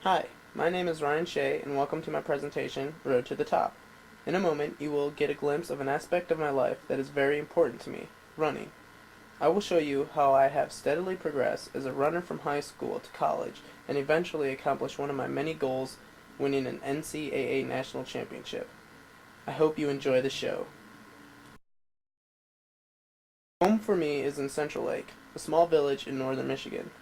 Hi, my name is Ryan Shay, and welcome to my presentation, Road to the Top. In a moment, you will get a glimpse of an aspect of my life that is very important to me, running. I will show you how I have steadily progressed as a runner from high school to college and eventually accomplished one of my many goals, winning an NCAA national championship. I hope you enjoy the show. Home for me is in Central Lake, a small village in northern Michigan.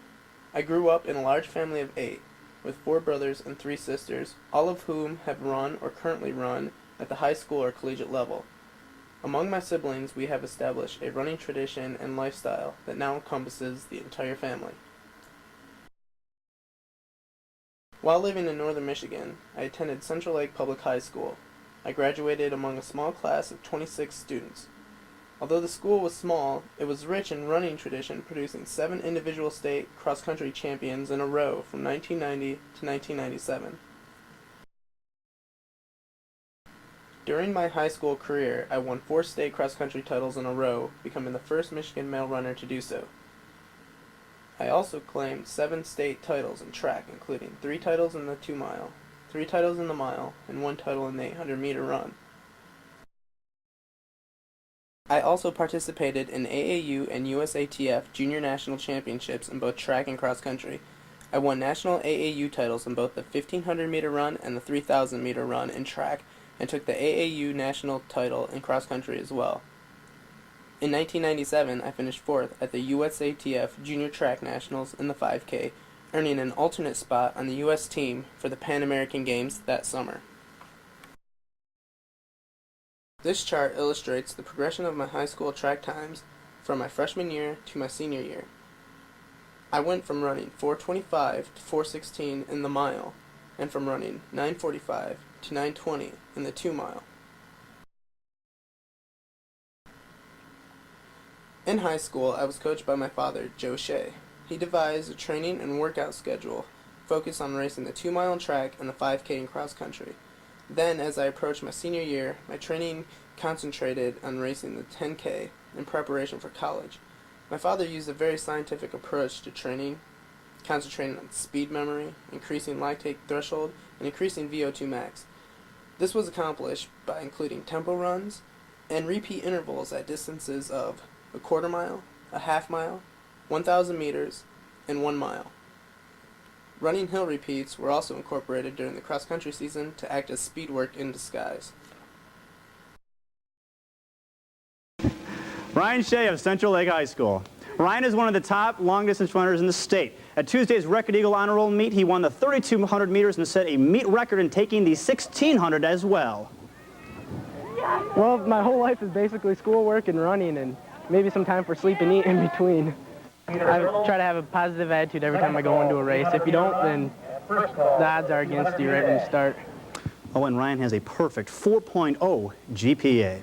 I grew up in a large family of 8, with 4 brothers and 3 sisters, all of whom have run or currently run at the high school or collegiate level. Among my siblings, we have established a running tradition and lifestyle that now encompasses the entire family. While living in northern Michigan, I attended Central Lake Public High School. I graduated among a small class of 26 students. Although the school was small, it was rich in running tradition, producing 7 individual state cross-country champions in a row from 1990 to 1997. During my high school career, I won 4 state cross-country titles in a row, becoming the first Michigan male runner to do so. I also claimed 7 state titles in track, including 3 titles in the 2-mile, 3 titles in the mile, and 1 title in the 800-meter run. I also participated in AAU and USATF junior national championships in both track and cross country. I won national AAU titles in both the 1500-meter run and the 3000-meter run in track, and took the AAU national title in cross country as well. In 1997, I finished 4th at the USATF Junior Track Nationals in the 5K, earning an alternate spot on the U.S. team for the Pan American Games that summer. This chart illustrates the progression of my high school track times from my freshman year to my senior year. I went from running 4:25 to 4:16 in the mile, and from running 9:45 to 9:20 in the 2-mile. In high school, I was coached by my father, Joe Shay. He devised a training and workout schedule focused on racing the 2-mile in track and the 5K in cross country. Then, as I approached my senior year, my training concentrated on racing the 10K in preparation for college. My father used a very scientific approach to training, concentrating on speed memory, increasing lactate threshold, and increasing VO2 max. This was accomplished by including tempo runs and repeat intervals at distances of a 1/4 mile, a 1/2 mile, 1,000 meters, and 1 mile. Running hill repeats were also incorporated during the cross-country season to act as speed work in disguise. Ryan Shay of Central Lake High School. Ryan is one of the top long-distance runners in the state. At Tuesday's Record Eagle Honor Roll meet, he won the 3,200 meters and set a meet record in taking the 1,600 as well. Well, my whole life is basically schoolwork and running, and maybe some time for sleep and eat in between. I try to have a positive attitude every time I go into a race. If you don't, then the odds are against you right when you start. Oh, and Ryan has a perfect 4.0 GPA.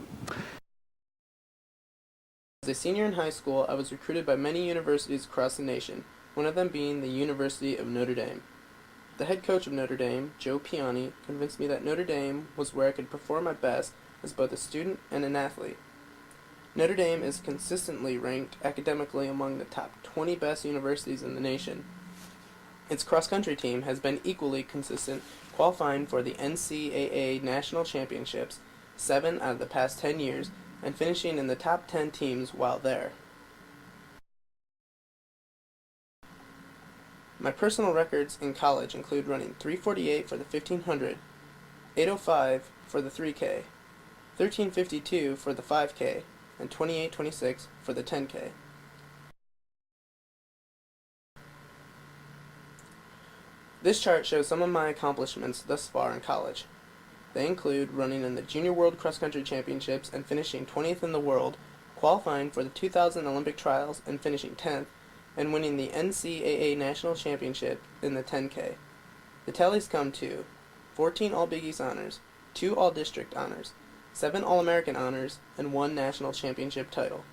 As a senior in high school, I was recruited by many universities across the nation, one of them being the University of Notre Dame. The head coach of Notre Dame, Joe Piani, convinced me that Notre Dame was where I could perform my best as both a student and an athlete. Notre Dame is consistently ranked academically among the top 20 best universities in the nation. Its cross-country team has been equally consistent, qualifying for the NCAA national championships 7 out of the past 10 years, and finishing in the top 10 teams while there. My personal records in college include running 3:48 for the 1500, 8:05 for the 3K, 13:52 for the 5K, and 28:26 for the 10K. This chart shows some of my accomplishments thus far in college. They include running in the Junior World Cross Country Championships and finishing 20th in the world, qualifying for the 2000 Olympic Trials and finishing 10th, and winning the NCAA National Championship in the 10K. The tallies come to 14 All-Big East honors, 2 All-District honors, 7 All-American honors, and 1 national championship title.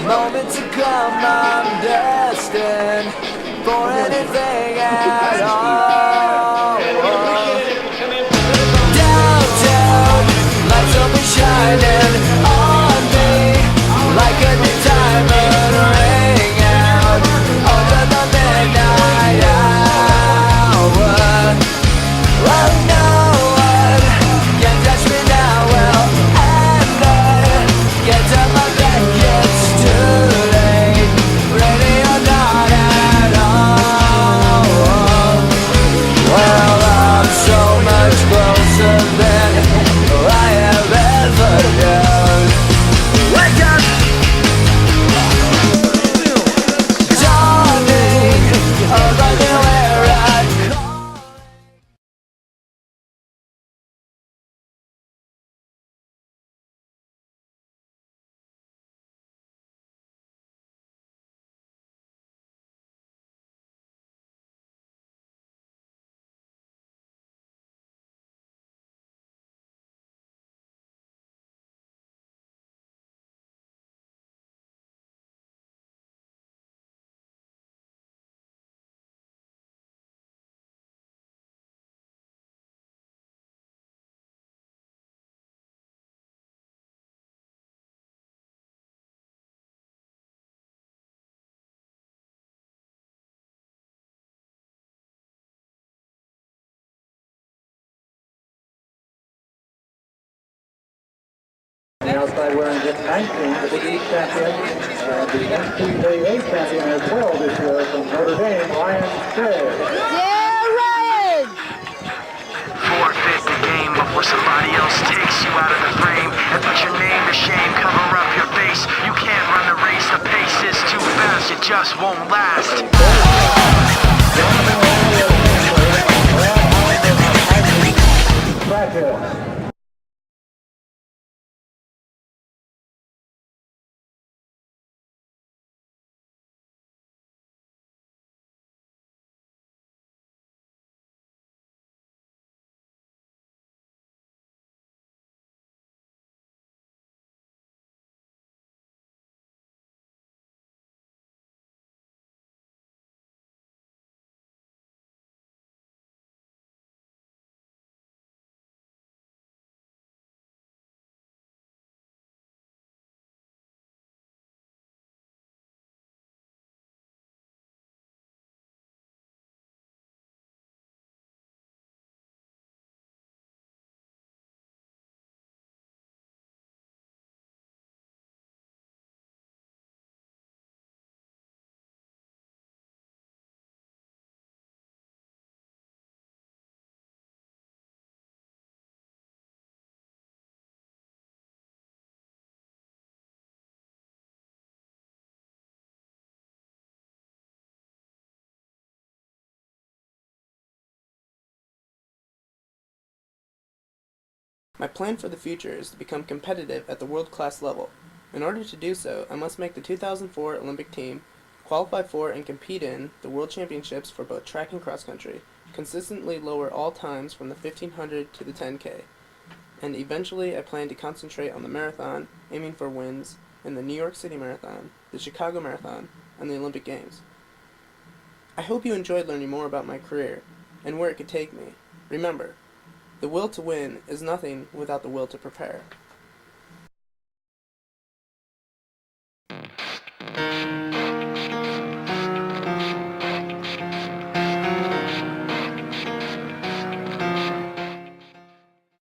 moment to come, I'm destined for anything at all. Downtown, lights will be shining on me like a new diamond ring out under the midnight hour. Well, no one can touch me now, well, and I get to my bed, it's too late, ready or not at all. Well, I'm so much closer than I have ever known. Wake up! Dawning of a new era. Outside wearing just 19, the Big East champion, and the NCAA champion as well this year from Notre Dame, Ryan Shay. Yeah, Ryan! Forfeit the game before somebody else takes you out of the frame and put your name to shame, cover up your face. You can't run the race, the pace is too fast, it just won't last. Practice. My plan for the future is to become competitive at the world-class level. In order to do so, I must make the 2004 Olympic team, qualify for and compete in the World Championships for both track and cross country, consistently lower all times from the 1500 to the 10K, and eventually I plan to concentrate on the marathon, aiming for wins in the New York City Marathon, the Chicago Marathon, and the Olympic Games. I hope you enjoyed learning more about my career and where it could take me. Remember, the will to win is nothing without the will to prepare.